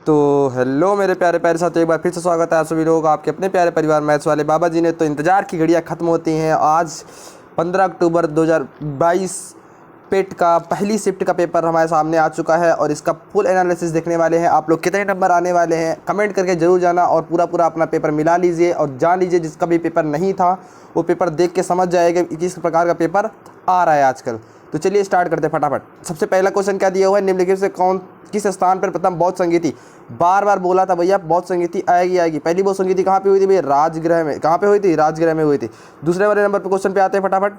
तो हेलो मेरे प्यारे प्यारे साथियों, एक बार फिर से स्वागत है आप सभी लोगों का आपके अपने प्यारे परिवार मैथ्स वाले बाबा जी ने। तो इंतज़ार की घड़ियां ख़त्म होती हैं। आज 15 अक्टूबर 2022 पेट का पहली शिफ्ट का पेपर हमारे सामने आ चुका है और इसका फुल एनालिसिस देखने वाले हैं। आप लोग कितने नंबर आने वाले हैं कमेंट करके ज़रूर जाना और पूरा पूरा अपना पेपर मिला लीजिए और जान लीजिए जिसका भी पेपर नहीं था वो पेपर देख के समझ जाएगा कि किस प्रकार का पेपर आ रहा है आजकल। तो चलिए स्टार्ट करते हैं फटाफट। सबसे पहला क्वेश्चन क्या दिया हुआ है, निम्नलिखित से कौन किस स्थान पर प्रथम बौद्ध संगीति। बार बार बोला था भैया बौद्ध संगीति आएगी आएगी। पहली बौद्ध संगीति कहाँ पे हुई थी भैया? राजगृह में। कहाँ पे हुई थी? राजगृह में हुई थी। दूसरे वाले नंबर पर क्वेश्चन पे आते हैं फटाफट।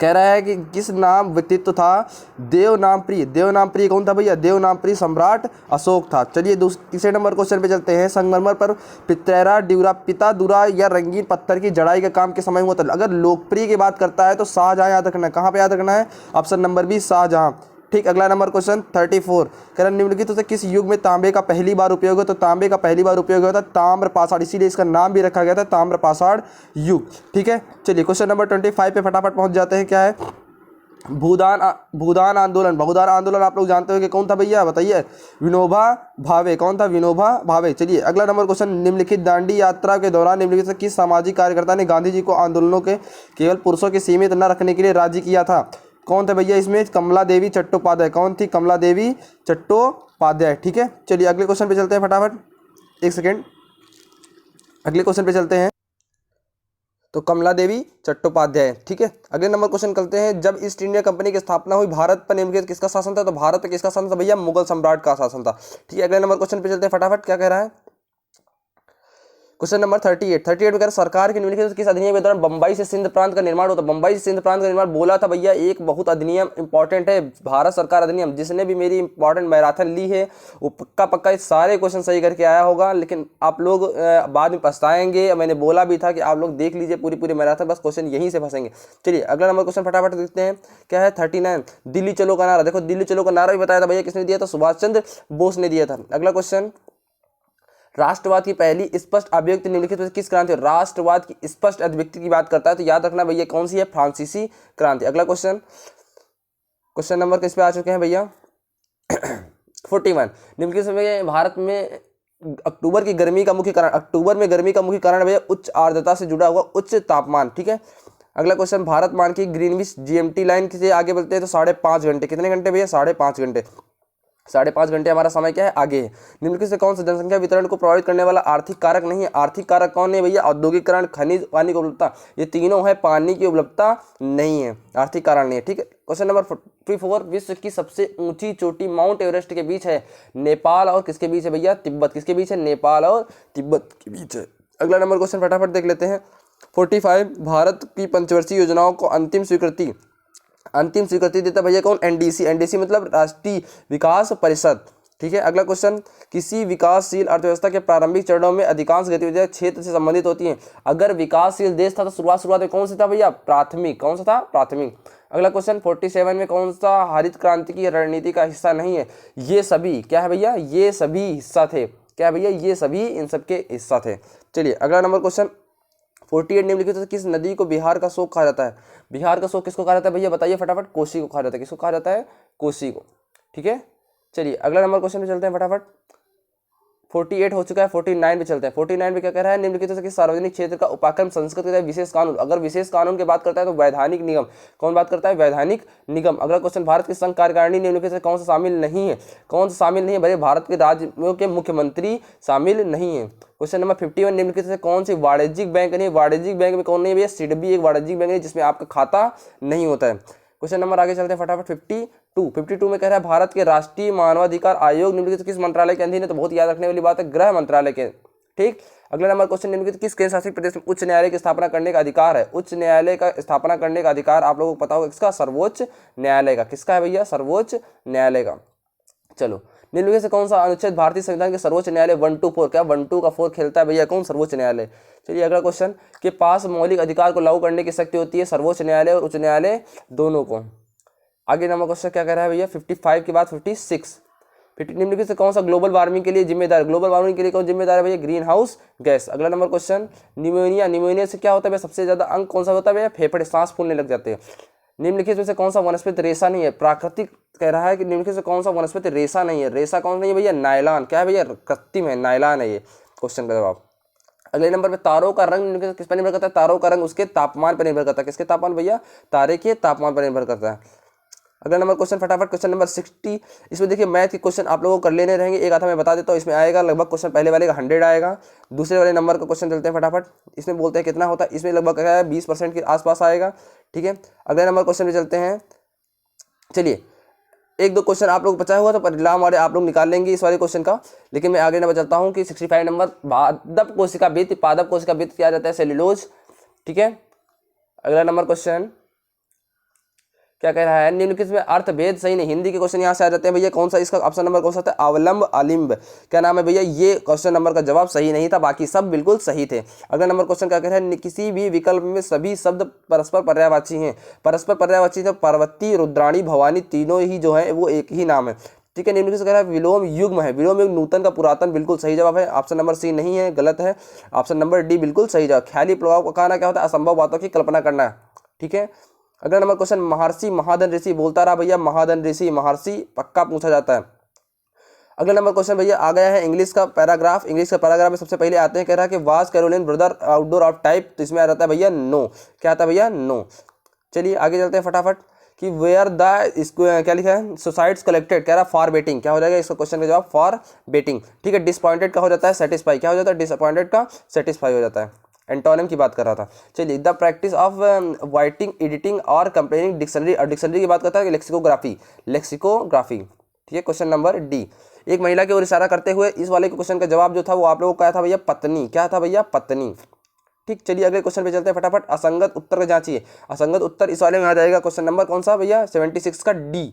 कह रहा है कि किस नाम व्यक्तित्व था देवनामप्रिय। देवनामप्रिय कौन था भैया? देवनामप्रिय सम्राट अशोक था। चलिए तीसरे नंबर क्वेश्चन पे चलते हैं। संगमरमर पर पितैरा ड्यूरा पिता दुरा या रंगीन पत्थर की जड़ाई का काम के समय हुआ था। अगर लोकप्रिय की बात करता है तो शाहजहां याद रखना है। कहाँ पे याद रखना है? Option number B Shahjahan. ठीक, अगला नंबर क्वेश्चन 34। कह रहा निम्नलिखित से किस युग में तांबे का पहली बार उपयोग हो? तो तांबे का पहली बार उपयोग होता ताम्र पाषाण, इसीलिए इसका नाम भी रखा गया था ताम्र पाषाण युग। ठीक है, चलिए क्वेश्चन नंबर 25 पे फटाफट पहुंच जाते हैं। क्या है? भूदान आंदोलन। भूदान आंदोलन आप लोग जानते हो कि कौन था भैया? बताइए। विनोबा भावे। कौन था? विनोबा भावे। चलिए अगला नंबर क्वेश्चन। निम्नलिखित दांडी यात्रा के दौरान निम्नलिखित से किस सामाजिक कार्यकर्ता ने गांधी जी को आंदोलनों के केवल पुरुषों के सीमित न रखने के लिए राजी किया था? कौन थे भैया इसमें? कमला देवी चट्टोपाध्याय। कौन थी? कमला देवी चट्टोपाध्याय। ठीक है, चलिए अगले क्वेश्चन पे चलते हैं फटाफट। एक सेकेंड, अगले क्वेश्चन पे चलते हैं। तो कमला देवी चट्टोपाध्याय। ठीक है, अगले नंबर क्वेश्चन करते हैं। जब ईस्ट इंडिया कंपनी की स्थापना हुई भारत पर निम्नलिखित किसका शासन था? तो भारत पर किसका शासन था भैया? मुगल सम्राट का शासन था। ठीक है, अगले नंबर क्वेश्चन पे चलते हैं फटाफट। क्या कह रहा है? क्वेश्चन नंबर 38 में कह रहा सरकार के निम्नलिखित किस अधिनियम के दौरान बंबई से सिंध प्रांत का निर्माण होता? बंबई से सिंध प्रांत का निर्माण बोला था भैया, एक बहुत अधिनियम इंपॉर्टेंट है, भारत सरकार अधिनियम। जिसने भी मेरी इंपॉर्टेंट मैराथन ली है वो पक्का पक्का इस सारे क्वेश्चन सही करके आया होगा, लेकिन आप लोग बाद में पछताएंगे। मैंने बोला भी था कि आप लोग देख लीजिए पूरी पूरी मैराथन, बस क्वेश्चन यहीं से फंसेंगे। चलिए अगला नंबर क्वेश्चन फटाफट देखते हैं। क्या है? 39। दिल्ली चलो का नारा। देखो दिल्ली चलो का नारा भी बताया था भैया, किसने दिया था? सुभाष चंद्र बोस ने दिया था। अगला क्वेश्चन, राष्ट्रवाद की पहली स्पष्ट अभिव्यक्ति निम्नलिखित में से किस क्रांति? राष्ट्रवाद की स्पष्ट अभिव्यक्ति की बात करता है तो याद रखना भैया कौन सी है? फ्रांसीसी क्रांति। अगला क्वेश्चन, क्वेश्चन नंबर किस पे आ चुके हैं भैया? 41। निम्नलिखित में भारत में अक्टूबर की गर्मी का मुख्य कारण, अक्टूबर में गर्मी का मुख्य कारण भैया उच्च आर्द्रता से जुड़ा हुआ उच्च तापमान। ठीक है, अगला क्वेश्चन, भारत मान की ग्रीनविच जीएमटी लाइन से आगे बढ़ते हैं तो 5.5 घंटे। कितने घंटे भैया? 5.5 घंटे। 5.5 घंटे हमारा समय क्या है? आगे है। निम्नलिखित से कौन सा जनसंख्या वितरण को प्रभावित करने वाला आर्थिक कारक नहीं है? आर्थिक कारक कौन है भैया? औद्योगिकरण, खनिज, पानी की उपलब्धता, ये तीनों है, पानी की उपलब्धता नहीं है, आर्थिक कारण नहीं है। ठीक है, क्वेश्चन नंबर 44। विश्व की सबसे ऊंची चोटी माउंट एवरेस्ट के बीच है? नेपाल और किसके बीच है भैया? तिब्बत। किसके बीच है? नेपाल और तिब्बत के बीच है। अगला नंबर क्वेश्चन फटाफट देख लेते हैं। 45। भारत की पंचवर्षीय योजनाओं को अंतिम स्वीकृति देता भैया कौन? एनडीसी। एनडीसी मतलब राष्ट्रीय विकास परिषद। ठीक है, अगला क्वेश्चन, किसी विकासशील अर्थव्यवस्था के प्रारंभिक चरणों में अधिकांश गतिविधियां क्षेत्र से संबंधित होती हैं। अगर विकासशील देश था तो शुरुआत में कौन सा था भैया? प्राथमिक। कौन सा था? प्राथमिक। अगला क्वेश्चन 47 में कौन सा हरित क्रांति की रणनीति का हिस्सा नहीं है? ये सभी। क्या है भैया? ये सभी हिस्सा थे। क्या है भैया? ये सभी इन सबके हिस्सा थे। चलिए अगला नंबर क्वेश्चन 48। निम्नलिखित से किस नदी को बिहार का शोक कहा जाता है? बिहार का शोक किसको कहा जाता है भैया? बताइए फटाफट। कोसी को कहा जाता है। किसको कहा जाता है? कोसी को। ठीक है, चलिए अगला नंबर क्वेश्चन पे चलते हैं फटाफट। 48 हो चुका है, 49 पे चलते हैं। 49 पे क्या कह रहा है? निम्नलिखित से किस सार्वजनिक क्षेत्र का उपक्रम संस्कृत के विशेष कानून? अगर विशेष कानून की बात करता है तो वैधानिक निगम। कौन बात करता है? वैधानिक निगम। अगला क्वेश्चन, भारत की संघ कार्यकारिणी निम्नलिखित से कौन सा शामिल नहीं है? कौन सा शामिल नहीं है भैया? भारत के राज्यों के मुख्यमंत्री शामिल नहीं है। Question number 51। निम्नलिखित से कौन सी वाणिज्यिक बैंक नहीं? वाणिज्यिक बैंक में कौन नहीं भैया? सिडबी एक वाणिज्यिक बैंक है जिसमें आपका खाता नहीं होता है। क्वेश्चन नंबर आगे चलते हैं फटाफट। 52 में कह रहा है भारत के राष्ट्रीय मानवाधिकार आयोग निम्नलिखित किस मंत्रालय के अधीन है? तो बहुत याद रखने वाली बात है, गृह मंत्रालय के। ठीक, अगला नंबर क्वेश्चन, निम्नलिखित किस केंद्र शासित प्रदेश में उच्च न्यायालय की स्थापना करने का अधिकार है? उच्च न्यायालय का स्थापना करने का अधिकार आप लोगों को पता होगा किसका? सर्वोच्च न्यायालय का। किसका है भैया? सर्वोच्च न्यायालय का। चलो, निम्नलिखित से कौन सा अनुच्छेद भारतीय संविधान के सर्वोच्च न्यायालय 1 to 4? क्या 1 2 का 4 खेलता है भैया? कौन? सर्वोच्च न्यायालय। चलिए अगला क्वेश्चन, के पास मौलिक अधिकार को लागू करने की शक्ति होती है सर्वोच्च न्यायालय और उच्च न्यायालय दोनों को। आगे नंबर क्वेश्चन क्या कह रहा है भैया? 55 के बाद 56। निम्नलिखित से कौन सा ग्लोबल वार्मिंग के लिए जिम्मेदार? ग्लोबल वार्मिंग के लिए कौन जिम्मेदार है भैया? Green house gas. अगला नंबर क्वेश्चन, निमोनिया। निमोनिया से क्या होता है भैया? सबसे ज्यादा अंग कौन सा होता है भैया? फेफड़े, सांस फूलने लग जाते हैं। निम्नलिखित में से कौन सा वनस्पति रेशा नहीं है? प्राकृतिक कह रहा है कि निम्नलिखित से कौन सा वनस्पति रेशा नहीं है? रेशा कौन नहीं है भैया? नायलॉन। क्या है भैया? कृत्रिम है, नायलॉन है ये क्वेश्चन का जवाब। अगले नंबर पे तारों का रंग निम्नलिखित किस पर निर्भर करता है? तारों का रंग उसके तापमान पर निर्भर करता है। किसके तापमान भैया? तारे के तापमान पर निर्भर करता है। अगला नंबर क्वेश्चन फटाफट, क्वेश्चन नंबर 60। इसमें देखिए मैथ के क्वेश्चन आप लोगों को कर लेने रहेंगे। एक आधा मैं बता देता हूँ, इसमें आएगा लगभग क्वेश्चन पहले वाले का 100 आएगा। दूसरे वाले नंबर का क्वेश्चन चलते हैं फटाफट। इसमें बोलते हैं कितना होता है, इसमें लगभग क्या है 20% के आसपास आएगा। ठीक है, अगले नंबर क्वेश्चन में चलते हैं। चलिए एक दो क्वेश्चन आप लोग बचा हुआ तो परिणाम वाले आप लोग निकाल लेंगे इस वाले क्वेश्चन का। लेकिन मैं आगे नंबर चलता हूँ कि 65 नंबर, पादप कोशिका भित्ति, पादप कोशिका भित्ति क्या जाता है? सेल्यूलोज। ठीक है, अगला नंबर क्वेश्चन क्या कह रहा है? निम्नलिखित में अर्थभेद सही नहीं। हिंदी के क्वेश्चन यहाँ से आ जाते हैं भैया। कौन सा इसका ऑप्शन नंबर कौन सा था? अवलंब अलिम्ब। क्या नाम है भैया? ये क्वेश्चन नंबर का जवाब सही नहीं था, बाकी सब बिल्कुल सही थे। अगला नंबर क्वेश्चन क्या कह रहा है? किसी भी विकल्प में सभी शब्द परस्पर पर्यायवाची हैं। परस्पर पर्यायवाची तो पार्वती, रुद्राणी, भवानी तीनों ही जो है वो एक ही नाम है। ठीक है, निम्नलिखित से कह रहा है विलोम युग्म है। विलोम युग्म नूतन का पुरातन, बिल्कुल सही जवाब है। ऑप्शन नंबर सी नहीं है, गलत है। ऑप्शन नंबर डी बिल्कुल सही जवाब। ख्याली प्रभाव का कहना क्या होता है? असंभव बातों की कल्पना करना है। ठीक है, अगला नंबर क्वेश्चन महर्षि महाधन ऋषि बोलता रहा भैया। महाधन ऋषि महर्षि पक्का पूछा जाता है। अगला नंबर क्वेश्चन भैया आ गया है इंग्लिश का पैराग्राफ। इंग्लिश का पैराग्राफ में सबसे पहले आते हैं, कह रहा है कि was Caroline brother outdoor of type, तो इसमें आ जाता है भैया नो। क्या आता है भैया? नो। चलिए आगे चलते हैं फटाफट कि वेयर द इसको क्या लिखा है? सुसाइड्स कलेक्टेड, कह रहा है फॉर बेटिंग। क्या हो जाएगा इसका क्वेश्चन का जवाब? For betting. ठीक है, डिसअपॉइंटेड का हो जाता है सेटिस्फाई। क्या हो जाता है? डिसअपॉइंटेड का सेटिस्फाई हो जाता है। एंटोनिम की बात कर रहा था। चलिए the practice of writing, editing और कंपेयरिंग डिक्शनरी, और डिक्शनरी की बात करता है लेक्सिकोग्राफी। लेक्सिकोग्राफी। ठीक है, क्वेश्चन नंबर डी। एक महिला की ओर इशारा करते हुए इस वाले क्वेश्चन का जवाब जो था वो आप लोगों को क्या था भैया? पत्नी। क्या था भैया? पत्नी। ठीक, चलिए अगले क्वेश्चन पे चलते हैं फटाफट। असंगत उत्तर का जांचिए। असंगत उत्तर इस वाले में आ जाएगा क्वेश्चन नंबर कौन सा भैया? 76 का डी।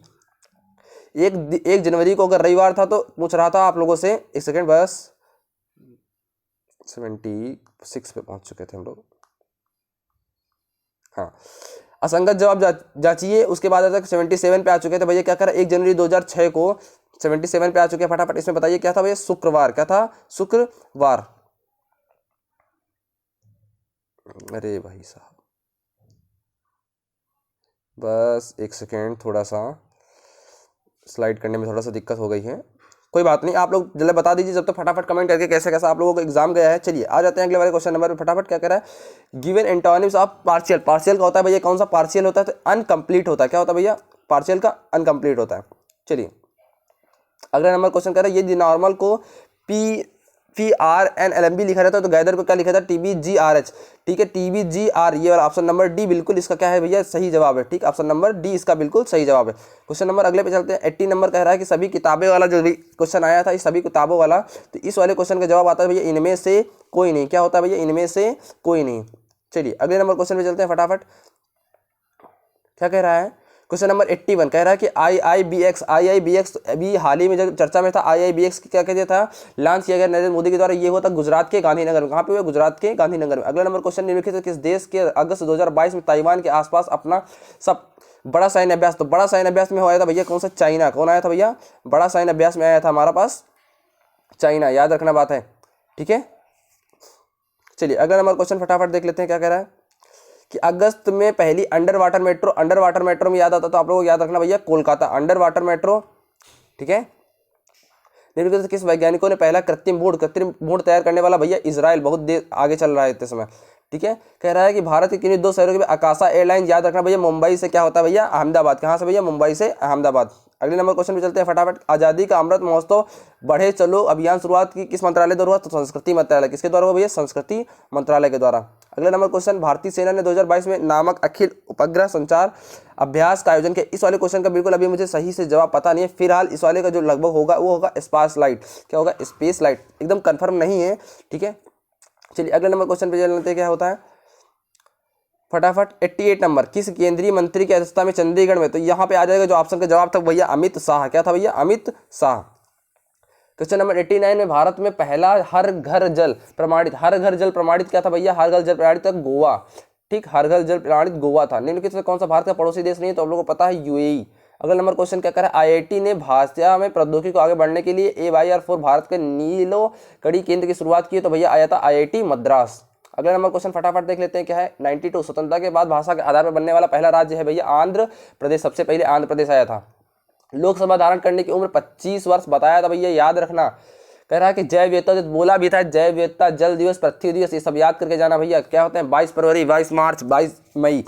एक जनवरी को अगर रविवार था तो पूछ रहा था आप लोगों से, एक सेकेंड बस, 76 पे पहुंच चुके थे हम लोग। हाँ, असंगत जवाब जांचिए। उसके बाद 77 पे आ चुके थे भैया। क्या करा? 1 जनवरी 2006 को 77 पे आ चुके हैं। फटाफट इसमें बताइए क्या था भैया? शुक्रवार। क्या था? शुक्रवार। अरे भाई साहब, बस एक सेकेंड, थोड़ा सा स्लाइड करने में थोड़ा सा दिक्कत हो गई है। कोई बात नहीं, आप लोग जल्दी बता दीजिए जब तक फटाफट कमेंट करके कैसे कैसा आप लोगों को एग्जाम गया है। चलिए आ जाते हैं अगले वाले क्वेश्चन नंबर पे फटाफट। क्या कह रहा है? Given antonyms of partial. Partial का होता है भैया कौन सा? पार्शियल होता है तो अनकम्प्लीट होता है। क्या होता है भैया? पार्शियल का अनकम्प्लीट होता है। चलिए अगला नंबर क्वेश्चन कह रहा है ये नॉर्मल को PRNLMB लिखा रहता है तो गैदर को क्या लिखा था? TBGRH। ठीक है, TBGR, ये वाला ऑप्शन नंबर डी बिल्कुल इसका क्या है भैया? सही जवाब है। ठीक, ऑप्शन नंबर डी इसका बिल्कुल सही जवाब है। क्वेश्चन नंबर अगले पे चलते हैं। 80 नंबर कह रहा है कि सभी किताबें वाला जो भी क्वेश्चन आया था, इस सभी किताबों वाला, तो इस वाले क्वेश्चन का जवाब आता है भैया इनमें से कोई नहीं। क्या होता है भैया? इनमें से कोई नहीं। चलिए अगले नंबर क्वेश्चन पे चलते हैं फटाफट। क्या कह रहा है? क्वेश्चन नंबर 81 कह रहा है कि IIBX अभी हाल ही में जब चर्चा में था, IIBX की क्या कहते था? लॉन्च किया गया नरेंद्र मोदी के द्वारा। ये हुआ था गुजरात के गांधीनगर में। कहाँ पे हुआ? गुजरात के गांधीनगर में। अगला नंबर क्वेश्चन निम्नलिखित किस देश के अगस्त 2022 में ताइवान के आसपास अपना सब बड़ा सैन्य अभ्यास, तो बड़ा सैन्य अभ्यास में आया था भैया कौन सा? चाइना। कौन आया था भैया? बड़ा सैन्य अभ्यास में आया था हमारा पास चाइना। याद रखना बात है। ठीक है, चलिए अगला नंबर क्वेश्चन फटाफट देख लेते हैं। क्या कह रहा है कि अगस्त में पहली under water metro, under water metro में याद आता तो आप लोगों को याद रखना भैया कोलकाता अंडर वाटर मेट्रो। ठीक है, निम्नलिखित से किस वैज्ञानिकों ने पहला कृत्रिम भ्रूण तैयार करने वाला? भैया इजराइल, बहुत देर आगे चल रहा है इतने समय। ठीक है, कह रहा है कि भारत के किन्हीं 2 शहरों के आकाशा एयरलाइन, याद रखना भैया मुंबई से क्या होता है भैया? अहमदाबाद। कहाँ से भैया? मुंबई से अहमदाबाद। अगले नंबर क्वेश्चन पे चलते हैं फटाफट। आज़ादी का अमृत महोत्सव बढ़े चलो अभियान शुरुआत की किस मंत्रालय द्वारा हुआ? तो संस्कृति मंत्रालय। किसके द्वारा हुआ भैया? संस्कृति मंत्रालय के द्वारा। अगले नंबर क्वेश्चन, भारतीय सेना ने 2022 में नामक अखिल उपग्रह संचार अभ्यास का आयोजन किया। इस वाले क्वेश्चन का बिल्कुल अभी मुझे सही से जवाब पता नहीं है। फिलहाल इस वाले का जो लगभग होगा वो होगा स्पेस लाइट। क्या होगा? स्पेस लाइट, एकदम कंफर्म नहीं है। ठीक है, चलिए अगले नंबर क्वेश्चन पे चलते हैं। क्या होता है फटाफट? 88 नंबर, किस केंद्रीय मंत्री की अध्यक्षता में चंडीगढ़ में, तो यहाँ पे आ जाएगा जो ऑप्शन का जवाब था भैया अमित शाह। क्या था भैया? अमित शाह। क्वेश्चन नंबर 89 में भारत में पहला हर घर जल प्रमाणित, हर घर जल प्रमाणित क्या था भैया? हर घर जल प्रमाणित था गोवा। ठीक, हर घर जल प्रमाणित गोवा था। निम्नलिखित में कौन सा भारत का पड़ोसी देश नहीं है? तो आप लोगों को पता है UAE। अगला नंबर क्वेश्चन क्या कर रहा है? IIT ने भाषा में प्रौद्योगिकी को आगे बढ़ने के लिए AYR4 भारत के नीलो कड़ी केंद्र की शुरुआत की, तो भैया आया था IIT मद्रास। अगला नंबर क्वेश्चन फटाफट देख लेते हैं क्या है। 92 स्वतंत्रता के बाद भाषा के आधार पर बनने वाला पहला राज्य है भैया आंध्र प्रदेश। सबसे पहले आंध्र प्रदेश आया था। लोकसभा धारण करने की उम्र 25 वर्ष बताया था भैया, याद रखना। कह रहा है कि जैव विविधता, जो बोला भी था, जैव विविधता, जल दिवस, पृथ्वी दिवस, ये सब याद करके जाना भैया। क्या होते हैं 22 फरवरी, 22 मार्च, 22 मई,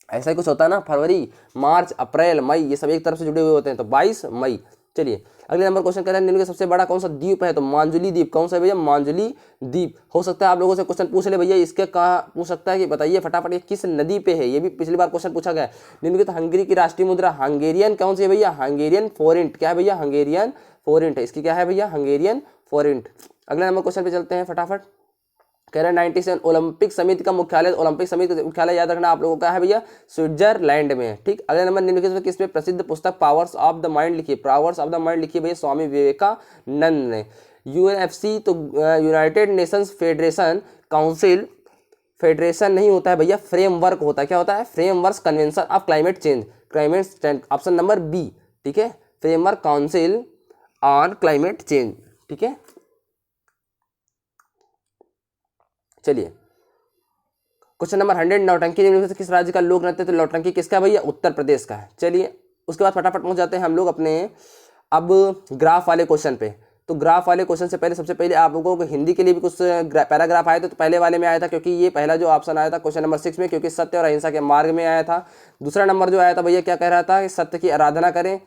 ऐसा ही कुछ होता है ना, फरवरी, मार्च, अप्रैल, मई, ये सब एक तरफ से जुड़े हुए होते हैं, तो 22 मई। चलिए अगले नंबर क्वेश्चन कह रहे हैं निम्न में सबसे बड़ा कौन सा द्वीप है, तो मांजुली द्वीप। कौन सा है भैया, मांजुली द्वीप। हो सकता है आप लोगों से क्वेश्चन पूछ ले भैया, इसके कहाँ पूछ सकता है कि बताइए फटाफट ये किस नदी पे है, ये भी पिछली बार क्वेश्चन पूछा गया है। निम्नलिखित हंगरी की राष्ट्रीय मुद्रा हंगेरियन कौन सी है भैया, हंगेरियन फोरेंट। क्या है भैया, हंगेरियन फोरेंट है, इसकी क्या है भैया, हंगेरियन फोरेंट। अगले नंबर क्वेश्चन पे चलते हैं फटाफट। कह रहे हैं 97 ओलंपिक समिति का मुख्यालय, ओलंपिक समिति का मुख्यालय याद रखना आप लोगों का है भैया स्विट्जरलैंड में। ठीक, अगले नंबर निम्नलिखित में किसमें प्रसिद्ध पुस्तक पावर्स ऑफ द माइंड लिखी, पावर्स ऑफ द माइंड लिखी भैया स्वामी विवेकानंद ने। यूएनएफसी तो United Nations federation council, federation नहीं होता है भैया, फ्रेमवर्क होता है। क्या होता है, framework convention of climate change, climate change, option number B. ठीक है, framework council on climate change. ठीक है, चलिए क्वेश्चन नंबर 100, नौटंकी निम्नलिखित में किस राज्य का लोक नृत्य, तो नौटंकी किसका है भैया, उत्तर प्रदेश का है। चलिए उसके बाद फटाफट पहुंच जाते हैं हम लोग अपने अब ग्राफ वाले क्वेश्चन पे। तो ग्राफ वाले क्वेश्चन से पहले सबसे पहले आप लोगों को हिंदी के लिए भी कुछ पैराग्राफ आए थे, तो पहले वाले में आया था क्योंकि ये पहला जो ऑप्शन आया था क्वेश्चन नंबर 6 में, क्योंकि सत्य और अहिंसा के मार्ग में आया था। दूसरा नंबर जो आया था भैया क्या कह रहा था कि सत्य की आराधना करें।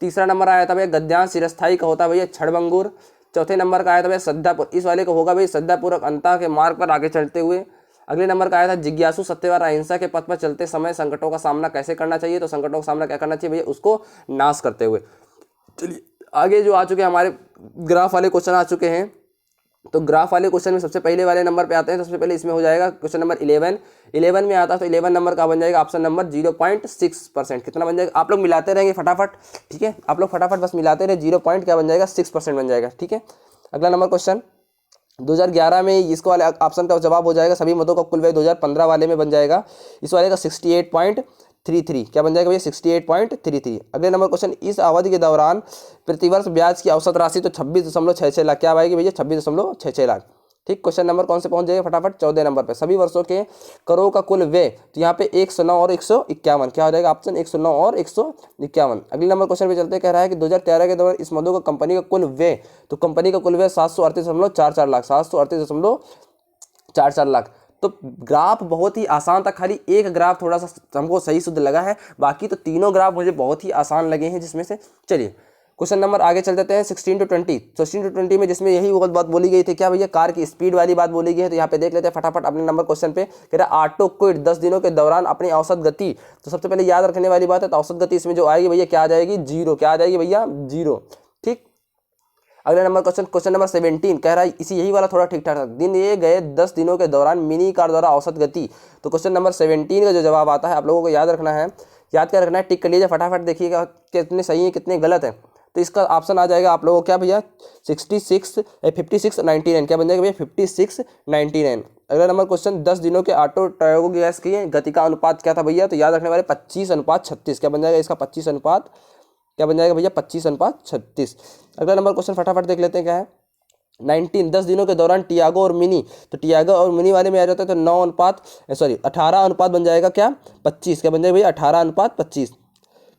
तीसरा नंबर आया था भैया गद्यांश चिरस्थायी का होता है भैया छड़बंगुर। चौथे नंबर का आया था भैया श्रद्धापूर्वक, इस वाले का होगा भैया श्रद्धापूर्वक अंतः के मार्ग पर आगे चलते हुए। अगले नंबर का आया था जिज्ञासु सत्य और अहिंसा के पथ पर चलते समय संकटों का सामना कैसे करना चाहिए, तो संकटों का सामना क्या करना चाहिए भैया, उसको नाश करते हुए। चलिए आगे जो आ चुके हैं हमारे ग्राफ वाले क्वेश्चन आ चुके हैं, तो ग्राफ वाले क्वेश्चन में सबसे पहले वाले नंबर पे आते हैं। सबसे पहले इसमें हो जाएगा क्वेश्चन नंबर 11 में आता है, तो 11 नंबर का बन जाएगा ऑप्शन नंबर 0.6%। कितना बन जाएगा, आप लोग मिलाते रहेंगे फटाफट। ठीक है, आप लोग फटाफट बस मिलाते रहे, 0.6% बन जाएगा। ठीक है, अगला नंबर क्वेश्चन 2011 में इसको वाले ऑप्शन का जवाब हो जाएगा सभी मतों का कुल व्यय 2015 वाले में बन जाएगा, इस वाले का 68.33। क्या बन जाएगा भैया 68.33। अगले नंबर क्वेश्चन इस अवधि के दौरान प्रतिवर्ष ब्याज की औसत राशि तो 26.66 लाख, क्या आएगी भैया 26.66 लाख। ठीक, क्वेश्चन नंबर कौन से पहुंच जाएगा फटाफट 14 नंबर पे, सभी वर्षों के करों का कुल व्यय, तो यहाँ पे 109 और 151, क्या हो जाएगा ऑप्शन 109 और 151। अगले नंबर क्वेश्चन पे चलते, कह रहा है कि 2013 के दौरान इस मदों का कंपनी का कुल व्यय, तो कंपनी का कुल व्यय 738.44 लाख, 738.44 लाख। तो ग्राफ बहुत ही आसान था, खाली एक ग्राफ थोड़ा सा हमको सही शुद्ध लगा है, बाकी तो तीनों ग्राफ मुझे बहुत ही आसान लगे हैं जिसमें से। चलिए क्वेश्चन नंबर आगे चल जाते हैं 16 to 20 में, जिसमें यही बात बोली गई थी, क्या भैया कार की स्पीड वाली बात बोली गई है। तो यहाँ पे देख लेते हैं फटाफट अपने नंबर क्वेश्चन पे। कह रहा है ऑटो क्विड 10 दिनों के दौरान अपनी औसत गति, तो सबसे पहले याद रखने वाली बात है, तो औसत गति इसमें जो आएगी भैया क्या आ जाएगी, 0। क्या आ जाएगी भैया 0। ठीक, अगले नंबर क्वेश्चन नंबर 17 कह रहा है इसी यही वाला थोड़ा ठीक ठाक था, दिन ये गए 10 दिनों के दौरान मिनी कार द्वारा औसत गति। तो क्वेश्चन नंबर 17 का जो जवाब आता है आप लोगों को याद रखना है, याद क्या रखना है, टिक कर लीजिए फटाफट, देखिएगा कितने सही है कितने गलत है। तो इसका ऑप्शन आ जाएगा आप लोगों को क्या भैया 5699। क्या बन जाएगा भैया 5699। अगला नंबर क्वेश्चन 10 दिनों के ऑटो टर्बो गैस की गति का अनुपात क्या था भैया, तो याद रखने वाले 25:36। क्या बन जाएगा इसका 25 अनुपात, क्या बन जाएगा भैया 25:36। अगला नंबर क्वेश्चन फटाफट देख लेते हैं क्या है 19 10 दिनों के दौरान टियागो और मिनी, तो टियागो और मिनी वाले में आ जाता है तो 18 अनुपात बन जाएगा क्या 25। क्या बन जाएगा भैया 18:25।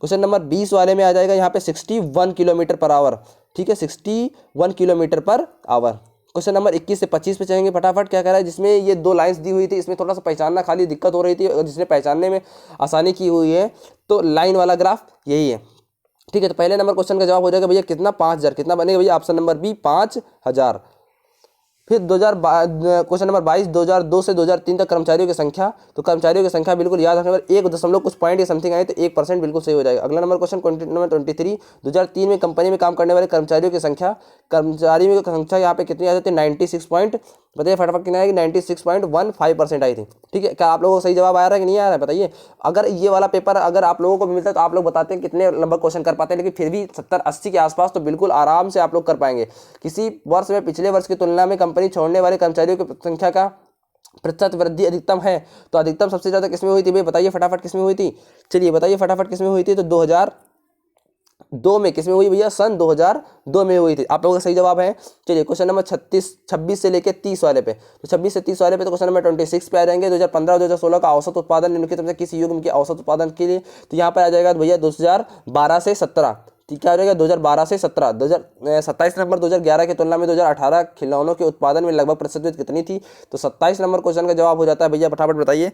क्वेश्चन नंबर 20 वाले में आ जाएगा यहाँ पे 61 किलोमीटर पर आवर। ठीक है 61 kilometre per hour. Question number 21 से 25 पे चलेंगे फटाफट। क्या कह रहा है, जिसमें ये 2 लाइंस दी हुई थी, इसमें थोड़ा सा पहचानना खाली दिक्कत हो रही थी, जिसने पहचानने में आसानी की हुई है, तो लाइन वाला ग्राफ यही है। ठीक है, तो पहले नंबर क्वेश्चन का जवाब हो जाएगा भैया कितना 5000। कितना बनेगा भैया ऑप्शन नंबर बी 5000। फिर क्वेश्चन नंबर 22 2002 से 2003 तक कर्मचारियों की संख्या, तो कर्मचारियों की संख्या बिल्कुल याद रखने पर 1 दशमलव कुछ पॉइंट या समथिंग आए तो 1% बिल्कुल सही हो जाएगा। अगला नंबर क्वेश्चन नंबर 23 2003 में कंपनी में काम करने वाले कर्मचारियों की संख्या, कर्मचारियों की संख्या यहाँ पे कितनी आ जाती है 96 पॉइंट, बताइए फटाफट कितना आएगी 96.15% आई थी। ठीक है, क्या आप लोगों को सही जवाब आ रहा है कि नहीं आ रहा है बताइए। अगर ये वाला पेपर अगर आप लोगों को भी मिलता है तो आप लोग बताते हैं कितने नंबर क्वेश्चन कर पाते हैं, लेकिन फिर भी 70-80 के आसपास तो बिल्कुल आराम से आप लोग कर पाएंगे। किसी वर्ष में पिछले वर्ष की तुलना में कंपनी छोड़ने वाले कर्मचारियों की संख्या का प्रतिशत वृद्धि अधिकतम है, तो अधिकतम सबसे ज़्यादा किसमें हुई थी भाई बताइए फटाफट किसमें हुई थी। चलिए बताइए फटाफट किसमें हुई थी, तो 2002 में, किसमें हुई भैया, सन 2002 में हुई थी। आप लोगों का सही जवाब है। चलिए क्वेश्चन नंबर 26 से लेकर 30 वाले पे, तो 26 से 30 वाले पे तो क्वेश्चन नंबर 26 पे आ जाएंगे। 2015-2016 का औसत उत्पादन निम्नलिखित में से किस युग के औसत उत्पादन के लिए, तो यहाँ पर आ जाएगा भैया 2012 से 17। ठीक है, आ जाएगा 2012 से 17। 27 नंबर 2011 की तुलना में 2018 खिलौनों के उत्पादन में लगभग प्रतिशत वृद्धि कितनी थी, तो 27 नंबर क्वेश्चन का जवाब हो जाता है भैया, फटाफट बताइए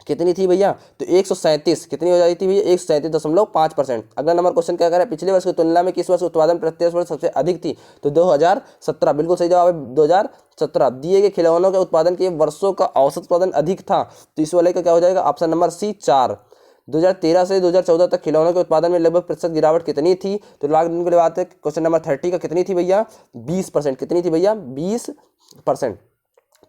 कितनी थी भैया, तो 137। कितनी हो जाती थी भैया, 137.5%। अगला नंबर क्वेश्चन क्या करें, पिछले वर्ष की तुलना में किस वर्ष उत्पादन प्रत्यक्ष वर्ष सबसे अधिक थी, तो 2017। बिल्कुल सही जवाब है 2017। दिए गए खिलौनों के उत्पादन के वर्षों का औसत उत्पादन अधिक था, तो इस वाले का क्या हो जाएगा, ऑप्शन नंबर सी 4। 2013 से 2014 तक खिलौनों के उत्पादन में लगभग प्रतिशत गिरावट कितनी थी, तो लॉकडाउन के लिए बात है। क्वेश्चन नंबर 30 का कितनी थी भैया, 20%। कितनी थी भैया, 20%।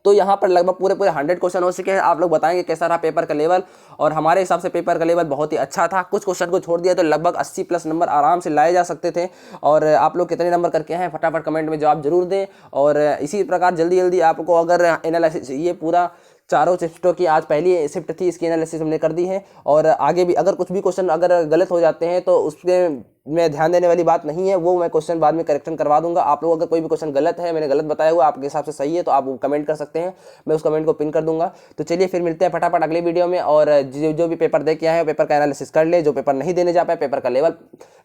तो यहाँ पर लगभग पूरे 100 क्वेश्चन हो चुके हैं। आप लोग बताएंगे कैसा रहा पेपर का लेवल, और हमारे हिसाब से पेपर का लेवल बहुत ही अच्छा था। कुछ क्वेश्चन को छोड़ दिया तो लगभग 80+ नंबर आराम से लाए जा सकते थे। और आप लोग कितने नंबर करके हैं फटाफट कमेंट में जवाब जरूर दें। और इसी प्रकार जल्दी जल्दी आपको अगर एनालिसिस ये पूरा चारों शिफ्टों की आज पहली शिफ्ट थी, इसकी एनालिसिस हमने कर दी है। और आगे भी अगर कुछ भी क्वेश्चन अगर गलत हो जाते हैं तो उसके में ध्यान देने वाली बात नहीं है, वो मैं क्वेश्चन बाद में करेक्शन करवा दूंगा। आप लोग अगर कोई भी क्वेश्चन गलत है, मैंने गलत बताया हुआ, आपके हिसाब से सही है, तो आप वो कमेंट कर सकते हैं, मैं उस कमेंट को पिन कर दूंगा। तो चलिए फिर मिलते हैं फटाफट अगले वीडियो में। और जो भी पेपर दे के आए हैं पेपर का एनालिसिस कर ले, जो पेपर नहीं देने जा पाए पेपर का लेवल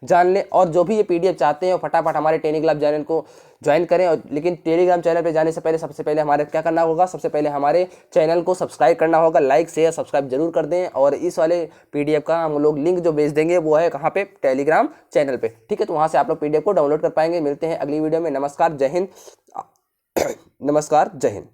जान ले, और जो भी ये PDF चाहते हैं फटाफट हमारे टेलीग्राम चैनल को ज्वाइन करें। और लेकिन टेलीग्राम चैनल पर जाने से पहले सबसे पहले हमारे क्या करना होगा, सबसे पहले हमारे चैनल को सब्सक्राइब करना होगा। लाइक शेयर सब्सक्राइब जरूर कर दें। और इस वाले PDF का हम लोग लिंक जो भेज देंगे वो है कहाँ पे, टेलीग्राम चैनल पे। ठीक है, तो वहाँ से आप लोग PDF को डाउनलोड कर पाएंगे। मिलते हैं अगली वीडियो में। नमस्कार, जय हिंद। नमस्कार, जय हिंद।